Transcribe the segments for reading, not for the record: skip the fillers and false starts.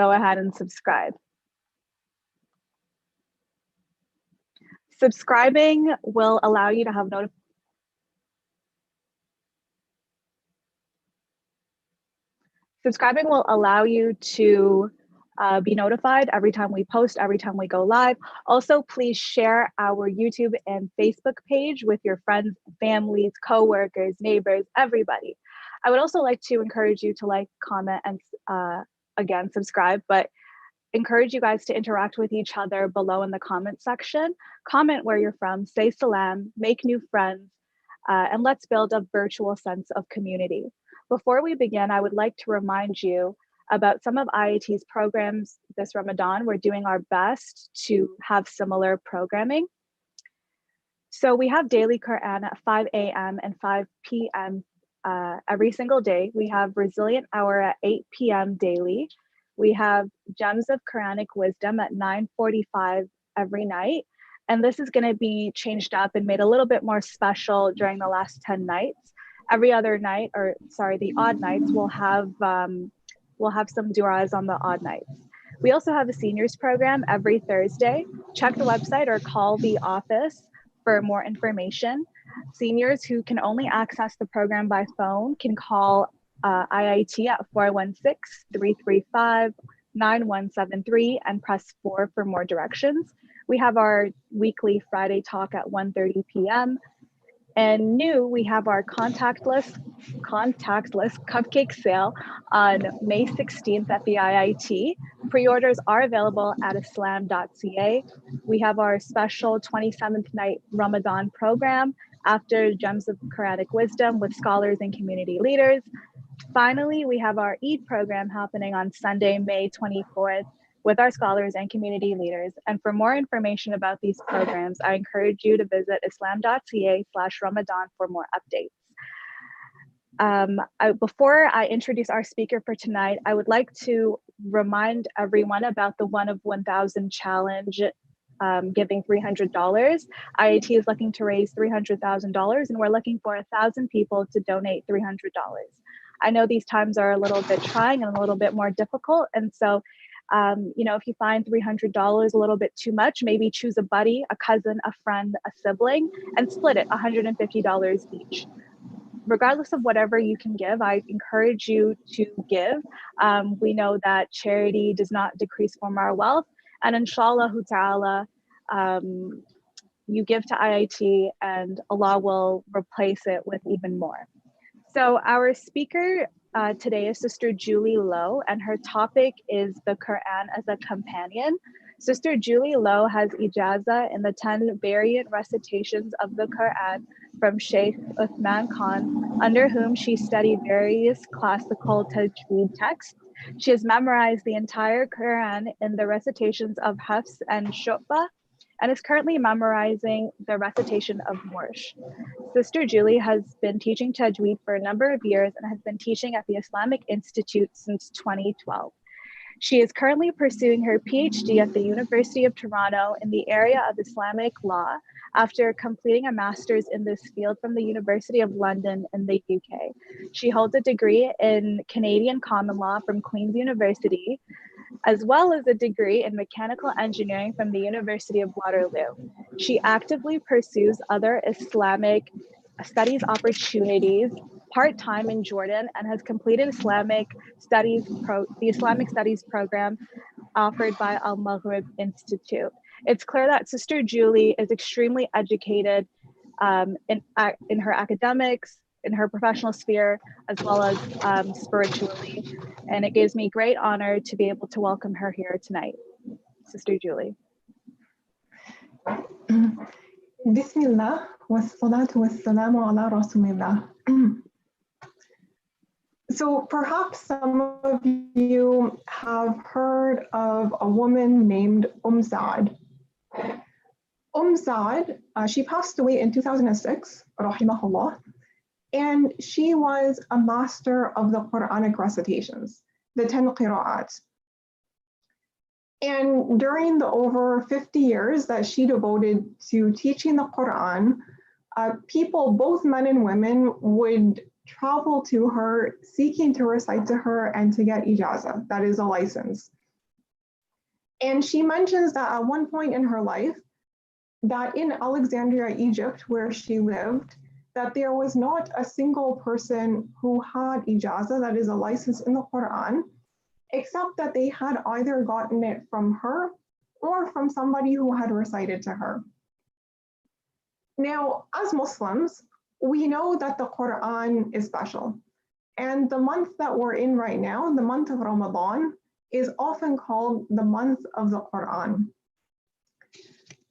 go ahead and subscribe. Subscribing will allow you to have Subscribing will allow you to be notified every time we post, every time we go live. Also, please share our YouTube and Facebook page with your friends, families, coworkers, neighbors, everybody. I would also like to encourage you to like, comment, and again, subscribe, but encourage you guys to interact with each other below in the comment section. Comment where you're from, say salam, make new friends, and let's build a virtual sense of community. Before we begin, I would like to remind you about some of IIT's programs this Ramadan. We're doing our best to have similar programming. So we have daily Quran at 5 a.m. and 5 p.m. Every single day. We have Resilient Hour at 8 p.m. daily. We have Gems of Quranic Wisdom at 9:45 every night. And this is going to be changed up and made a little bit more special during the last 10 nights. Every other night, or sorry, the odd nights, we'll have some du'as on the odd nights. We also have a seniors program every Thursday. Check the website or call the office for more information. Seniors who can only access the program by phone can call IIT at 416-335-9173 and press 4 for more directions. We have our weekly Friday talk at 1:30 p.m. And new, we have our contactless cupcake sale on May 16th at the IIT. Pre-orders are available at islam.ca. We have our special 27th night Ramadan program after Gems of Quranic Wisdom with scholars and community leaders. Finally, we have our Eid program happening on Sunday, May 24th with our scholars and community leaders. And for more information about these programs, I encourage you to visit islam.ca/Ramadan for more updates. Before I introduce our speaker for tonight, I would like to remind everyone about the 1 of 1,000 challenge, giving $300. IIT is looking to raise $300,000 and we're looking for 1,000 people to donate $300. I know these times are a little bit trying and a little bit more difficult. And so if you find $300 a little bit too much, maybe choose a buddy, a cousin, a friend, a sibling, and split it $150 each. Regardless of whatever you can give, I encourage you to give. We know that charity does not decrease from our wealth, and inshallah ta'ala, you give to IIT and Allah will replace it with even more. So our speaker today is Sister Julie Lowe, and her topic is the Quran as a companion. Sister Julie Lowe has ijaza in the 10 variant recitations of the Quran from Sheikh Uthman Khan, under whom she studied various classical tajweed texts. She has memorized the entire Quran in the recitations of Hafs and Shu'bah, and is currently memorizing the recitation of Warsh. Sister Julie has been teaching tajweed for a number of years and has been teaching at the Islamic Institute since 2012. She is currently pursuing her PhD at the University of Toronto in the area of Islamic law after completing a master's in this field from the University of London in the UK. She holds a degree in Canadian common law from Queen's University, as well as a degree in mechanical engineering from the University of Waterloo. She actively pursues other Islamic studies opportunities part-time in Jordan and has completed the Islamic Studies program offered by Al Maghrib Institute. It's clear that Sister Julie is extremely educated in her academics, in her professional sphere, as well as spiritually. And it gives me great honor to be able to welcome her here tonight. Sister Julie. Bismillah, wassalatu wassalamu ala rasulillah. So perhaps some of you have heard of a woman named Saad. Saad, she passed away in 2006, rahimahullah, and she was a master of the Quranic recitations, the 10 qira'at. And during the over 50 years that she devoted to teaching the Quran, people, both men and women, would travel to her seeking to recite to her and to get ijaza, that is a license. And she mentions that at one point in her life, that in Alexandria, Egypt, where she lived, that there was not a single person who had ijazah, that is a license in the Quran, except that they had either gotten it from her or from somebody who had recited to her. Now, as Muslims, we know that the Quran is special. And the month that we're in right now, the month of Ramadan, is often called the month of the Quran.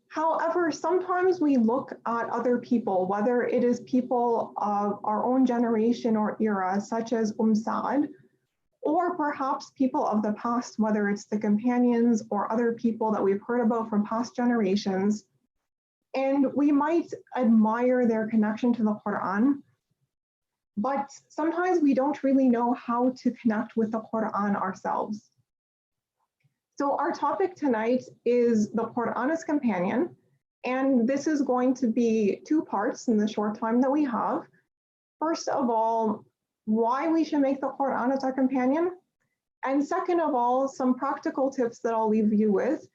However, sometimes we look at other people, whether it is people of our own generation or era, such as Sa'd, or perhaps people of the past, whether it's the companions or other people that we've heard about from past generations, and we might admire their connection to the Quran, but sometimes we don't really know how to connect with the Quran ourselves. So our topic tonight is the Quran as companion, and this is going to be two parts in the short time that we have. First of all, why we should make the Quran as our companion, and second of all, some practical tips that I'll leave you with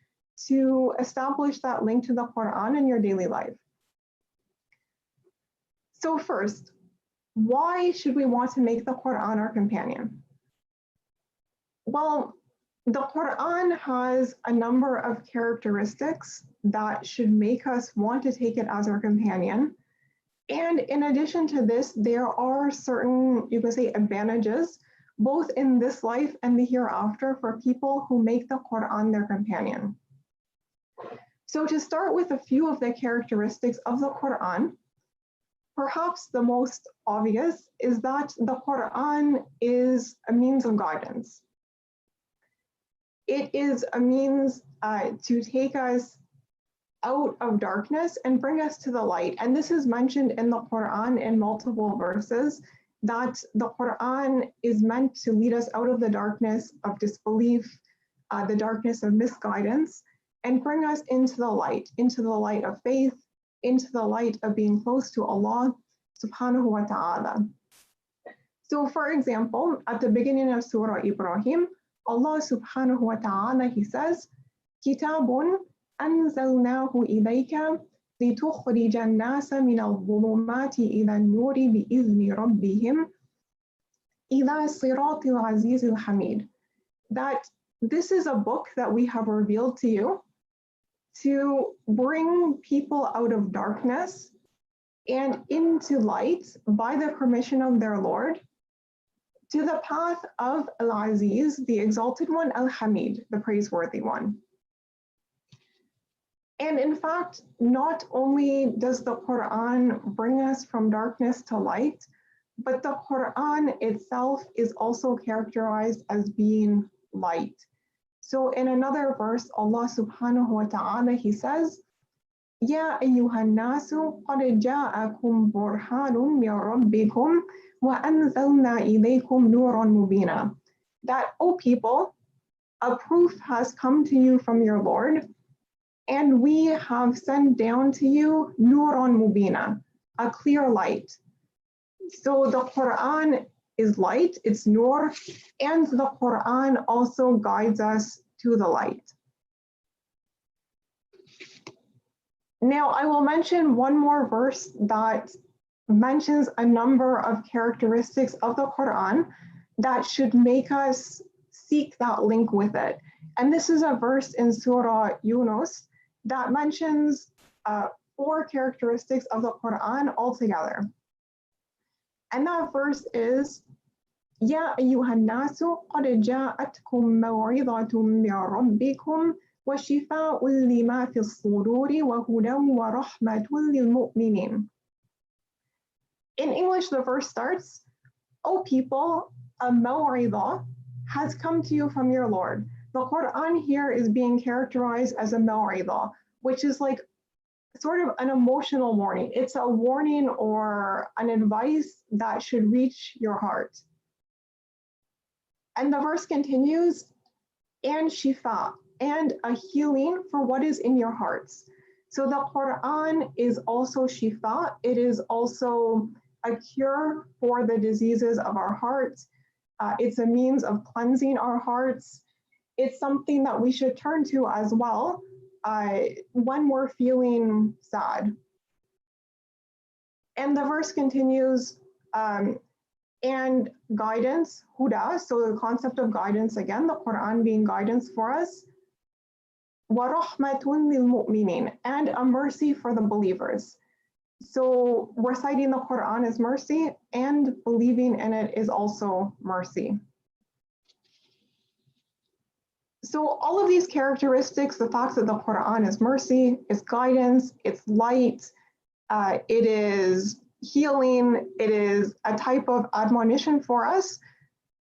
to establish that link to the Quran in your daily life. So first, why should we want to make the Quran our companion? Well, the Quran has a number of characteristics that should make us want to take it as our companion. And in addition to this, there are certain, you could say, advantages, both in this life and the hereafter, for people who make the Quran their companion. So to start with a few of the characteristics of the Quran, perhaps the most obvious is that the Quran is a means of guidance. It is a means to take us out of darkness and bring us to the light. And this is mentioned in the Quran in multiple verses, that the Quran is meant to lead us out of the darkness of disbelief, the darkness of misguidance, and bring us into the light of faith, into the light of being close to Allah subhanahu wa ta'ala. So for example, at the beginning of Surah Ibrahim, Allah subhanahu wa ta'ala, he says, Kitabun anzalnahu ilayka لتخرج الناس من الظلمات إلى النور بإذن ربهم إلى صراط العزيز الحميد. That this is a book that we have revealed to you to bring people out of darkness and into light by the permission of their Lord, to the path of Al-Aziz, the exalted one, Al-Hamid, the praiseworthy one. And in fact, not only does the Quran bring us from darkness to light, but the Quran itself is also characterized as being light. So in another verse, Allah subhanahu wa ta'ala, he says, Ya ayyuhan nasu qad ja'akum burhanun min rabbikum wa anzalna ilaykum nuran mubina. That, O people, a proof has come to you from your Lord, and we have sent down to you nuran mubina, a clear light. So the Quran is light, it's nur, and the Quran also guides us to the light. Now, I will mention one more verse that mentions a number of characteristics of the Quran that should make us seek that link with it. And this is a verse in Surah Yunus that mentions 4 characteristics of the Quran altogether. And that verse is, Ya ayyuhan nasu qad ja'atkum maw'idhatun min rabbikum wa shifa'un lima fi as-suduri wa hudan wa rahmatun lil mu'minin. In English, the verse starts, O people, a maw'idah has come to you from your Lord. The Quran here is being characterized as a maw'idah, which is like sort of an emotional warning. It's a warning or an advice that should reach your heart. And the verse continues, and shifa, and a healing for what is in your hearts. So the Quran is also shifa. It is also a cure for the diseases of our hearts. It's a means of cleansing our hearts. it's something that we should turn to as well when we're feeling sad. And the verse continues, and guidance, huda, so the concept of guidance again, the Quran being guidance for us, وَرَحْمَةٌ لِلْمُؤْمِنِينَ, and a mercy for the believers. So reciting the Quran is mercy, and believing in it is also mercy. So all of these characteristics, the fact that the Quran is mercy, is guidance, it's light, it is healing, it is a type of admonition for us,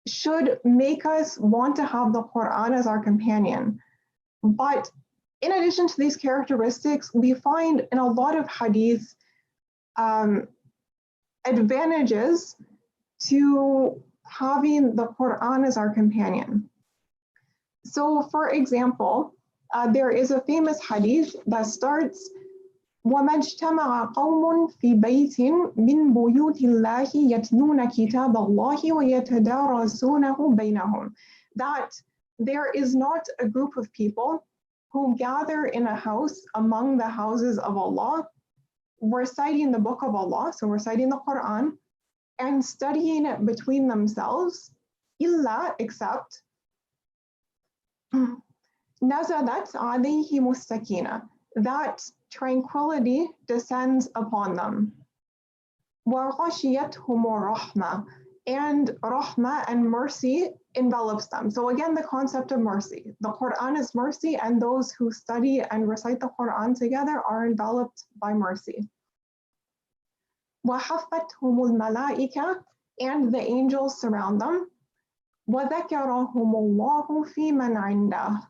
should make us want to have the Quran as our companion. But in addition to these characteristics, we find in a lot of hadith advantages to having the Quran as our companion. So for example, there is a famous hadith that starts, وَمَا اجْتَمَعَ قَوْمٌ فِي بَيْتٍ مِّن بُيُوتِ اللَّهِ يَتْلُونَ كِتَابَ اللَّهِ وَيَتَدَارَسُونَهُ بَيْنَهُم. That there is not a group of people who gather in a house among the houses of Allah, reciting the book of Allah, so reciting the Quran, and studying it between themselves, إِلَّا, except, نَزَلَتْ عَلَيْهِمُ السَّكِينَةُ, that tranquility descends upon them. وَغَشِيَتْهُمُ الرَّحْمَةُ, and rahmah and mercy envelops them. So again, the concept of mercy. The Quran is mercy, and those who study and recite the Quran together are enveloped by mercy. وَحَفَّتْهُمُ الْمَلَائِكَةُ, and the angels surround them. وَذَكَرَهُمُ اللَّهُ فِي مَنْ عِنْدَهُ,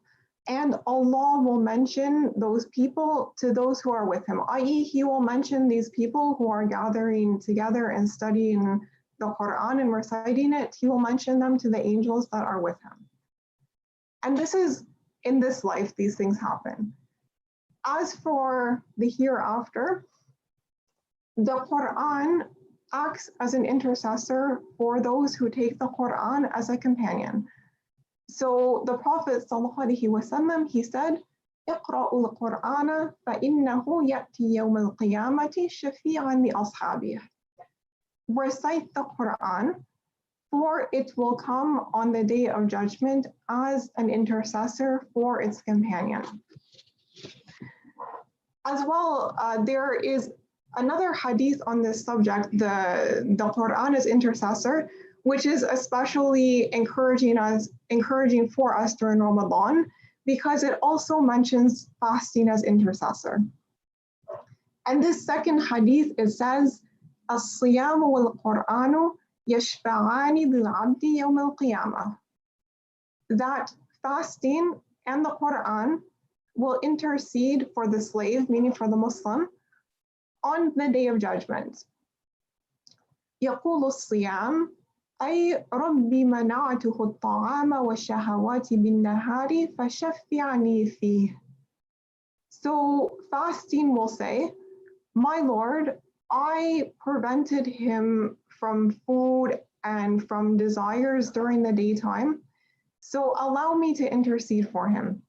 and Allah will mention those people to those who are with him, i.e. he will mention these people who are gathering together and studying the Quran and reciting it, he will mention them to the angels that are with him. And this is in this life, these things happen. As for the hereafter, the Quran acts as an intercessor for those who take the Quran as a companion. So the Prophet ﷺ, he said, اقرأوا القرآن فإنه يأتي يوم القيامة شفيعا لأصحابه. Recite the Quran, for it will come on the day of judgment as an intercessor for its companion. As well, there is another hadith on this subject, the Quran as intercessor, which is especially encouraging for us during Ramadan, because it also mentions fasting as intercessor. And this second hadith, it says, الصيام والقرآن يشفعان للعبد يوم القيامة. That fasting and the Quran will intercede for the slave, meaning for the Muslim, on the day of judgment. يقول الصيام أي ربي منعته الطعام والشهوات بالنهار فشفعني فيه. So fasting will say, my Lord, I prevented him from food and from desires during the daytime, so allow me to intercede for him.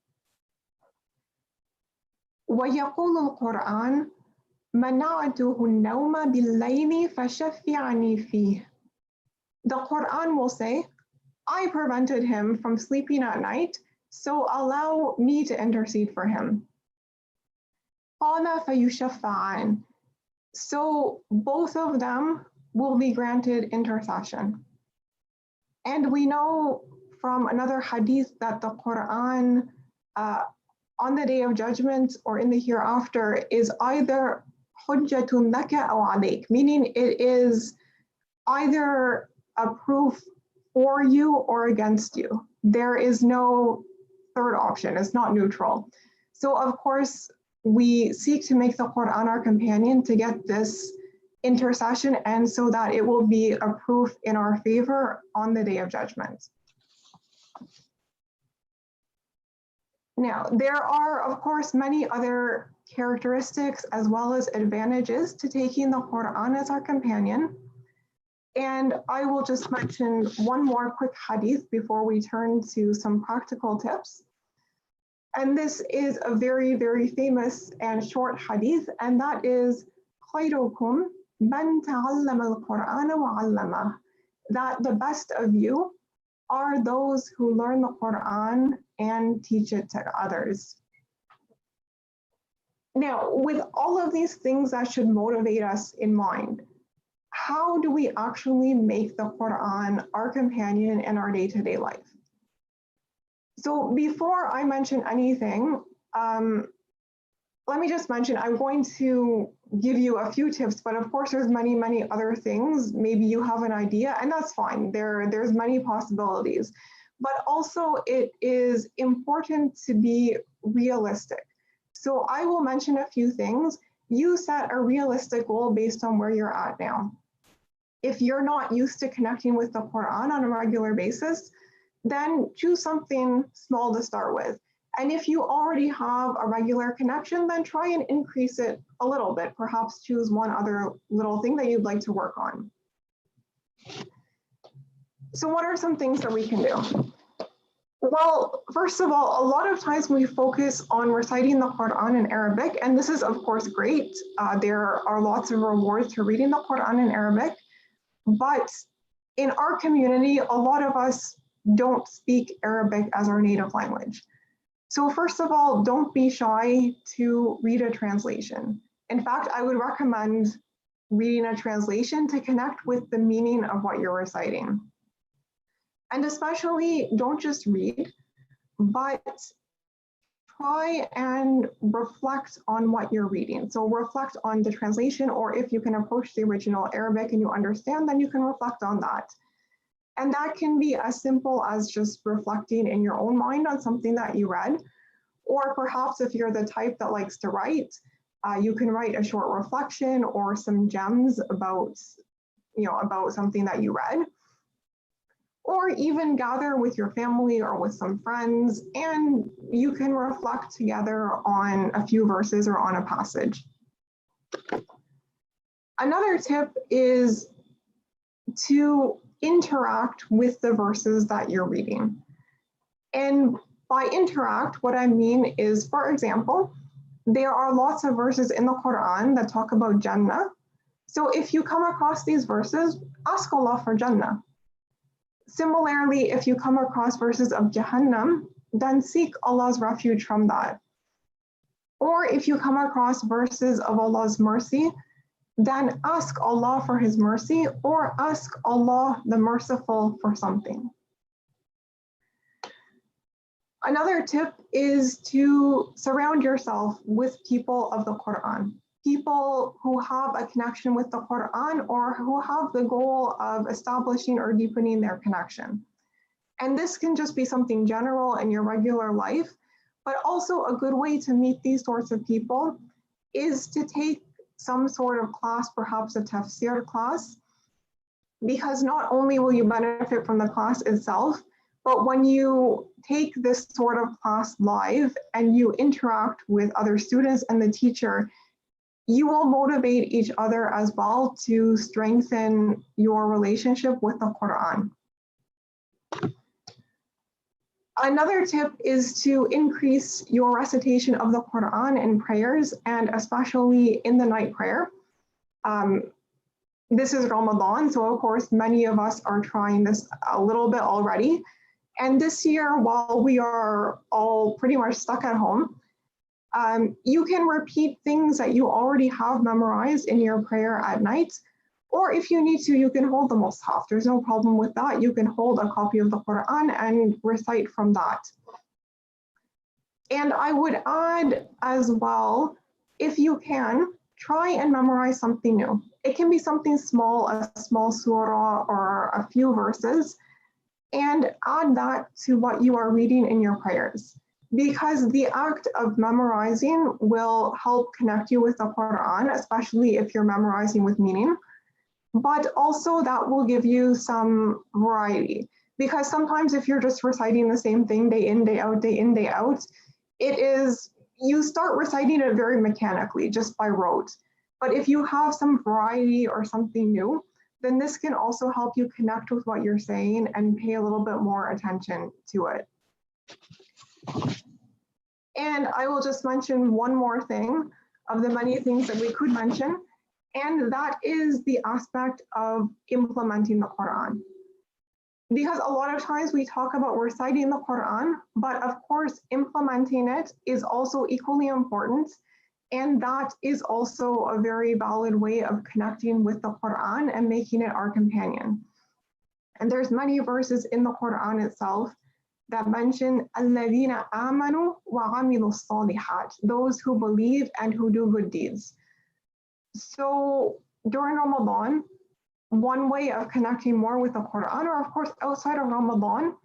ويقول القرآن منعته النوم بالليل فشفعني فيه. The Quran will say, I prevented him from sleeping at night, so allow me to intercede for him. قال فيشفعان. So both of them will be granted intercession. And we know from another hadith that the Quran on the day of judgment or in the hereafter is either hujjatun laka aw alayk, meaning it is either a proof for you or against you. There is no third option, it's not neutral. So of course, we seek to make the Quran our companion to get this intercession, and so that it will be a proof in our favor on the day of judgment. Now, there are, of course, many other characteristics as well as advantages to taking the Quran as our companion. And I will just mention one more quick hadith before we turn to some practical tips. And this is a very, very famous and short hadith, and that is خيركم من تعلم القرآن وعلمه. That the best of you are those who learn the Quran and teach it to others. Now, with all of these things that should motivate us in mind, how do we actually make the Quran our companion in our day-to-day life? So before I mention anything, let me just mention, I'm going to give you a few tips, but of course there's many, many other things. Maybe you have an idea, and that's fine. There's many possibilities. But also it is important to be realistic. So I will mention a few things. You set a realistic goal based on where you're at now. If you're not used to connecting with the Quran on a regular basis, then choose something small to start with. And if you already have a regular connection, then try and increase it a little bit. Perhaps choose one other little thing that you'd like to work on. So what are some things that we can do? Well, first of all, a lot of times we focus on reciting the Quran in Arabic, and this is of course great. There are lots of rewards to reading the Quran in Arabic, but in our community, a lot of us don't speak Arabic as our native language. So first of all, don't be shy to read a translation. In fact, I would recommend reading a translation to connect with the meaning of what you're reciting. And especially don't just read, but try and reflect on what you're reading. So reflect on the translation, or if you can approach the original Arabic and you understand, then you can reflect on that. And that can be as simple as just reflecting in your own mind on something that you read. Or perhaps if you're the type that likes to write, you can write a short reflection or some gems about, about something that you read. Or even gather with your family or with some friends, and you can reflect together on a few verses or on a passage. Another tip is to interact with the verses that you're reading. And by interact, what I mean is, for example, there are lots of verses in the Quran that talk about Jannah. So if you come across these verses, ask Allah for Jannah. Similarly, if you come across verses of Jahannam, then seek Allah's refuge from that. Or if you come across verses of Allah's mercy, then ask Allah for His mercy, or ask Allah the merciful for something. Another tip is to surround yourself with people of the Quran, people who have a connection with the Quran or who have the goal of establishing or deepening their connection. And this can just be something general in your regular life, but also a good way to meet these sorts of people is to take some sort of class, perhaps a tafsir class, because not only will you benefit from the class itself, but when you take this sort of class live and you interact with other students and the teacher, you will motivate each other as well to strengthen your relationship with the Quran. Another tip is to increase your recitation of the Quran in prayers, and especially in the night prayer. This is Ramadan, so of course many of us are trying this a little bit already. And this year, while we are all pretty much stuck at home, you can repeat things that you already have memorized in your prayer at night. Or if you need to, you can hold the Mus'haf. There's no problem with that. You can hold a copy of the Quran and recite from that. And I would add as well, if you can, try and memorize something new. It can be something small, a small surah or a few verses, and add that to what you are reading in your prayers. Because the act of memorizing will help connect you with the Quran, especially if you're memorizing with meaning. But also that will give you some variety. Because sometimes if you're just reciting the same thing day in, day out, day in, day out, you start reciting it very mechanically, just by rote. But if you have some variety or something new, then this can also help you connect with what you're saying and pay a little bit more attention to it. And I will just mention one more thing of the many things that we could mention, and that is the aspect of implementing the Quran. Because a lot of times we talk about reciting the Quran, but of course, implementing it is also equally important. And that is also a very valid way of connecting with the Quran and making it our companion. And there's many verses in the Quran itself that mention الَّذِينَ آمَنُوا وَعَمِلُوا الصَّالِحَاتِ, those who believe and who do good deeds. So during Ramadan, one way of connecting more with the Quran, or of course outside of Ramadan,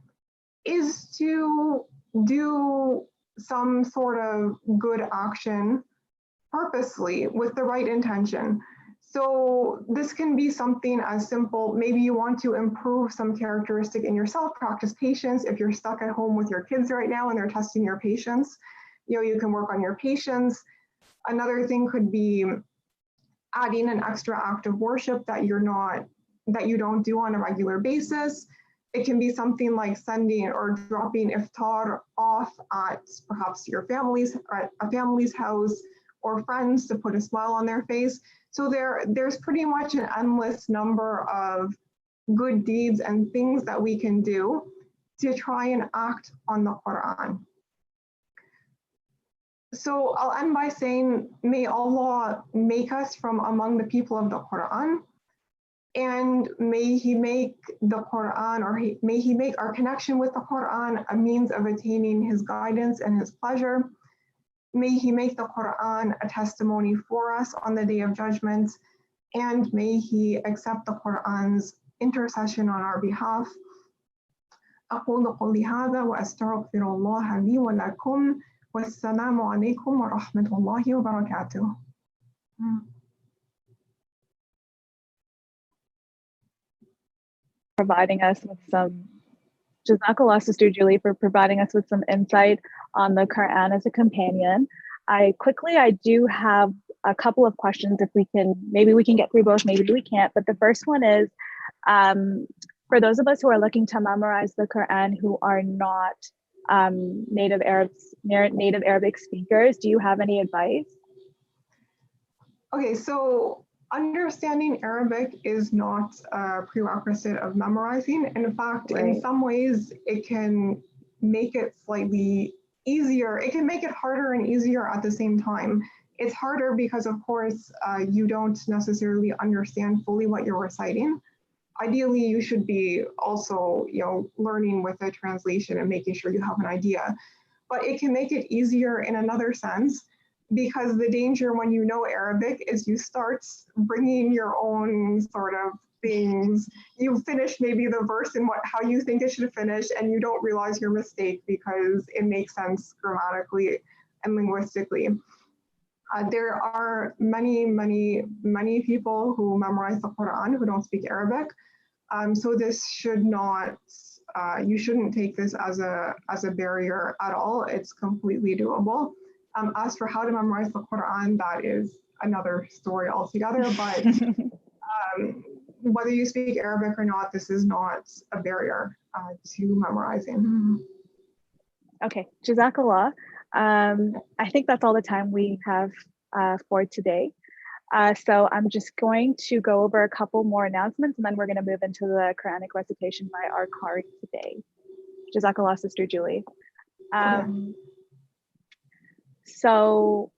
is to do some sort of good action purposely with the right intention. So this can be something as simple, maybe you want to improve some characteristic in yourself, practice patience. If you're stuck at home with your kids right now and they're testing your patience, you can work on your patience. Another thing could be adding an extra act of worship that you don't do on a regular basis. It can be something like sending or dropping iftar off at perhaps your family's or at a family's house or friends to put a smile on their face. So there's pretty much an endless number of good deeds and things that we can do to try and act on the Quran. So I'll end by saying, may Allah make us from among the people of the Quran, and may He make the Quran, or may He make our connection with the Quran a means of attaining His guidance and His pleasure. May He make the Quran a testimony for us on the Day of Judgment, and may He accept the Quran's intercession on our behalf. أقول قولي هذا وأستغفر الله لي ولكم والسلام عليكم ورحمة الله وبركاته. Providing us with some, Jazakallah, Sister Julie, for providing us with some insight on the Quran as a companion. I do have a couple of questions. If we can, maybe we can get through both, maybe we can't. But the first one is, for those of us who are looking to memorize the Quran who are not native Arabic speakers, do you have any advice? Okay, so understanding Arabic is not a prerequisite of memorizing. In fact, Right. In some ways, it can make it slightly easier. It can make it harder and easier at the same time. It's harder because, of course, you don't necessarily understand fully what you're reciting. Ideally, you should be also, learning with a translation and making sure you have an idea. But it can make it easier in another sense, because the danger when you know Arabic is you start bringing your own sort of things. You finish maybe the verse in how you think it should finish, and you don't realize your mistake because it makes sense grammatically and linguistically. There are many, many, many people who memorize the Quran who don't speak Arabic. So this should not, you shouldn't take this as a barrier at all. It's completely doable. As for how to memorize the Quran, that is another story altogether, but whether you speak Arabic or not, this is not a barrier to memorizing. Okay, Jazakallah. I think that's all the time we have for today. So I'm just going to go over a couple more announcements, and then we're going to move into the Quranic recitation by our Qari today. Jazakallah, Sister Julie. So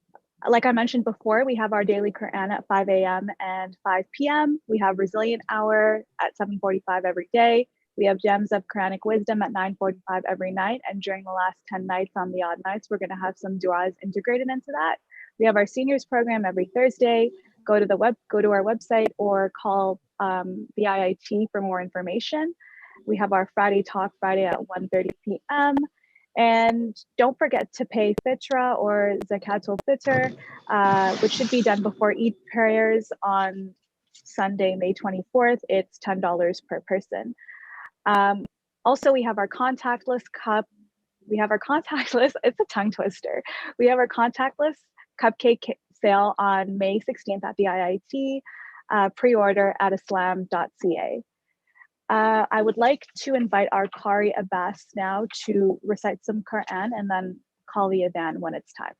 like I mentioned before, we have our daily Quran at 5 a.m. and 5 p.m. We have Resilient Hour at 7:45 every day. We have Gems of Quranic Wisdom at 9:45 every night. And during the last 10 nights on the odd nights, we're going to have some du'as integrated into that. We have our seniors program every Thursday. Go to our website or call the IIT for more information. We have our Friday Talk Friday at 1:30 p.m. And don't forget to pay Fitra or Zakatul Fitr, which should be done before Eid prayers on Sunday, May 24th. It's $10 per person. Also, we have our contactless cup. It's a tongue twister. We have our contactless cupcake sale on May 16th at the IIT. pre-order at islam.ca. I would like to invite our Qari Abbas now to recite some Quran and then call the adhan when it's time.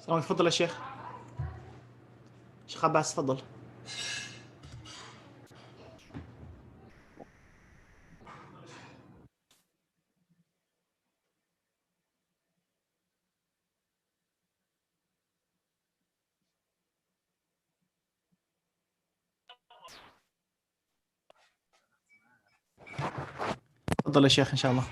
تفضل يا شيخ. شيخ عباس تفضل. تفضل يا شيخ إن شاء الله.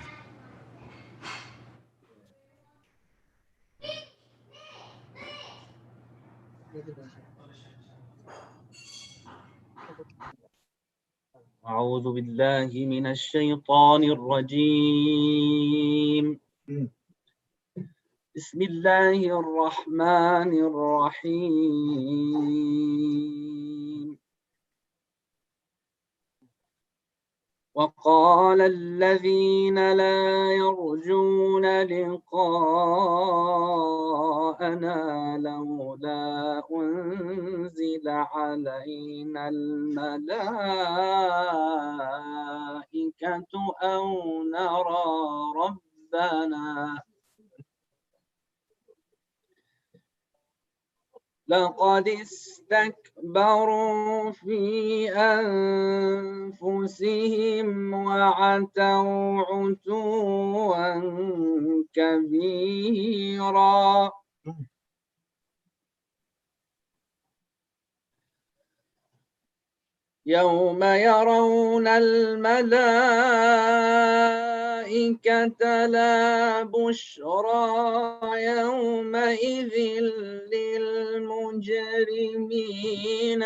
أعوذ بالله من الشيطان الرجيم. بسم الله الرحمن الرحيم. وقال الذين لا يرجون لقاءنا لولا أنزل علينا الملائكة أو نرى ربنا لقد استكبروا في أنفسهم وعتوا عتوا كبيرا. يوم يرون الملائكة لا بشرى يومئذ للمجرمين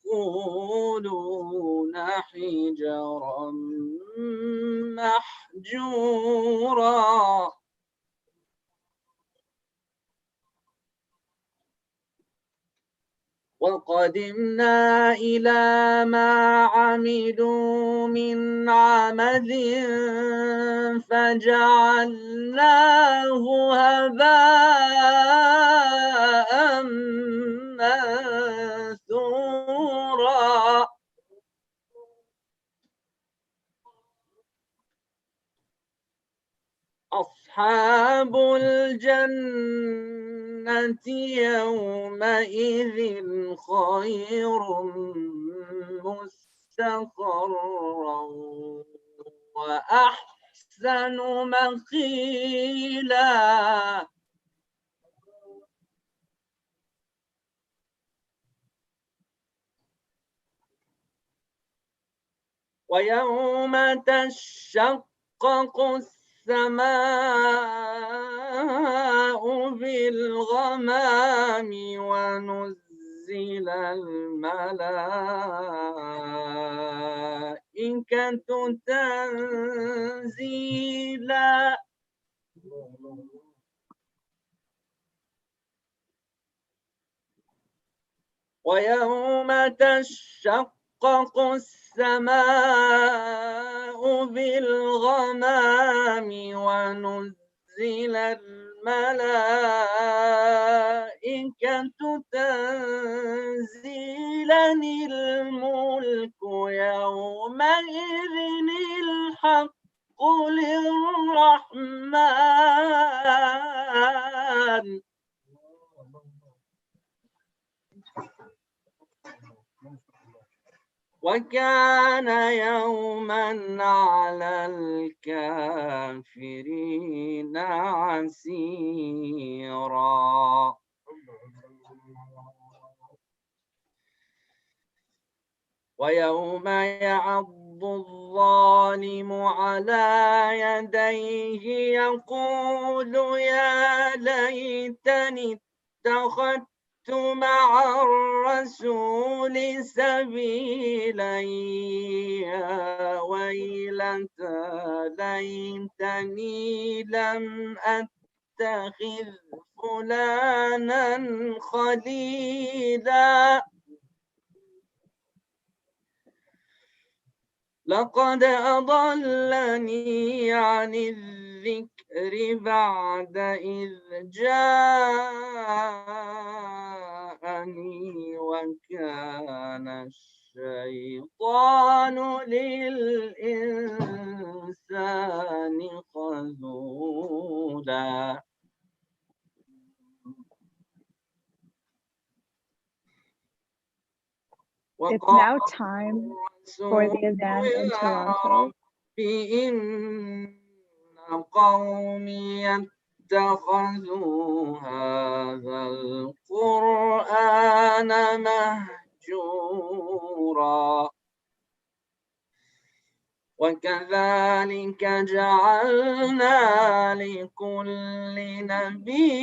ويقولون حجرا محجورا. وقدمنا إلى ما عملوا من عمل فجعلناه هباء منثورا. أصحاب الجنة يومئذ خير مستقرا وأحسن مقيلا. ويوم تشقق السماء بالغمام ونزل الملائكة تنزيلا. ويوم تشقق السماء بالغمام ونزل الملائكة تنزيلا. الملك يومئذ الحق للرحمن. وكان يوما على الكافرين عسيرا. ويوم يعض الظالم على يديه يقول يا ليتني اتخذت مع الرسول سبيلا يا ويلتى ليتني لم أتخذ فلانا خليلا. لقد أضلني عن الذكر بعد إذ جاءني وكان الشيطان للإنسان خذولا. It's now time for the adhan in Toronto. إن قومي اتخذوا هذا القرآن مهجورا وكذلك جعلنا لكل نبي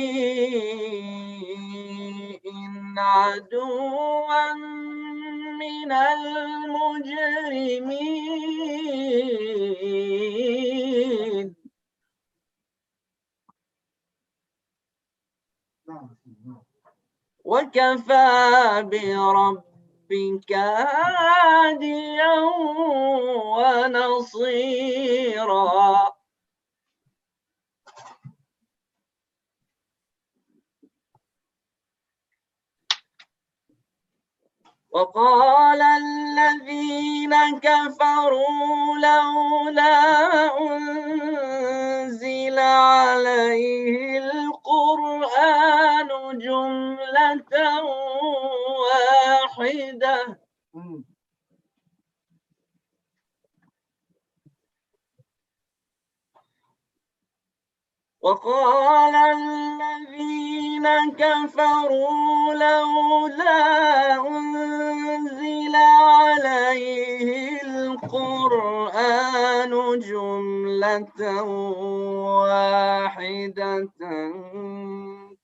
عدوا من المجرمين وكفى بربك هاديا ونصيرا. وقال الذين كفروا لولا أنزل عليه القرآن جملة واحدة. وقال الذين كفروا لولا أنزل عليه القرآن جملة واحدة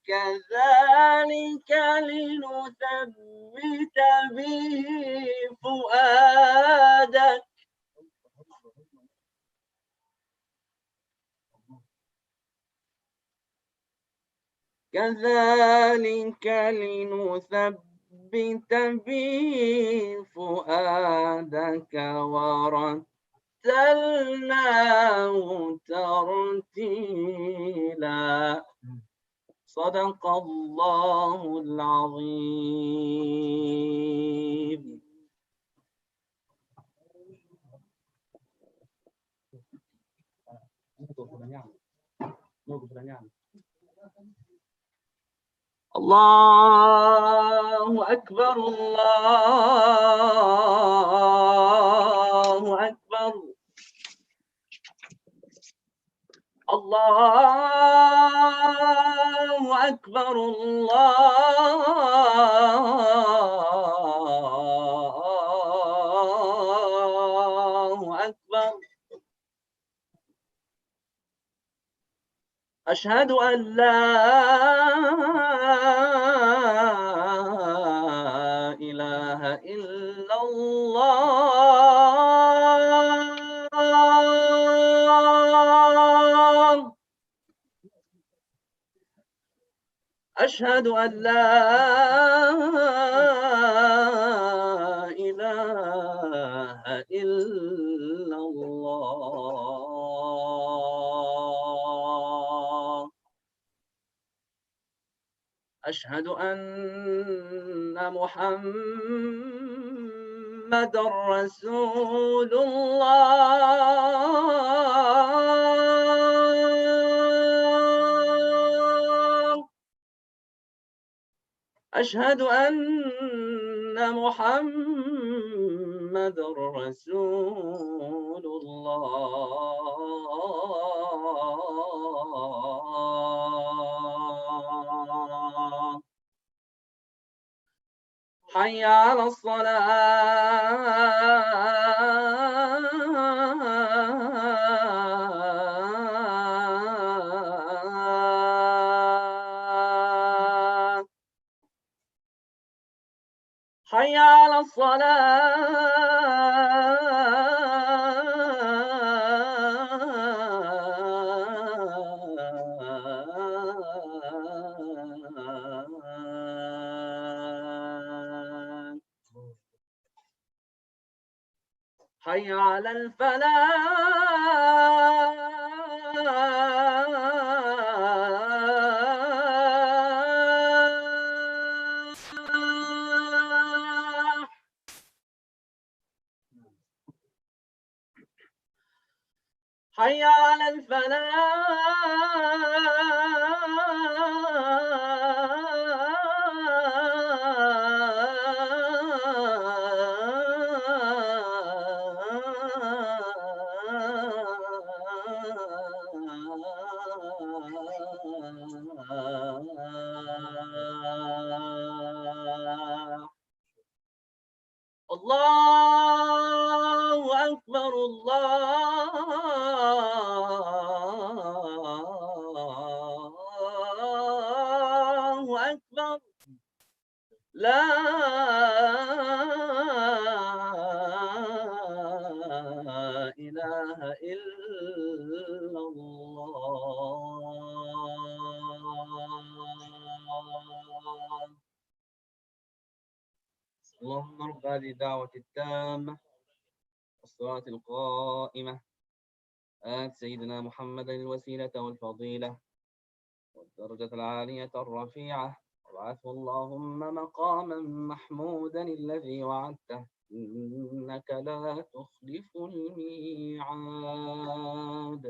كذلك لنثبت به فؤادك كذلك لنثبت به فؤادك ورتلناه ترتيلا. صدق الله العظيم. الله أكبر الله أكبر الله أكبر الله أكبر. أشهد أن لا إله إلا الله. أشهد أن لا إله إلا الله. أشهد أن محمد رسول الله. أشهد أن محمد رسول الله. حي على الصلاة. حي على الصلاة. حي على الفلاح. حي على الفلاح. الله أكبر الله أكبر لا إله إلا الله. اللهم رب هذه الدعوة التامة والصلاة القائمة آت سيدنا محمدا الوسيلة والفضيلة والدرجة العالية الرفيعة وابعثه اللهم مقاما محمودا الذي وعدته إنك لا تخلف الميعاد.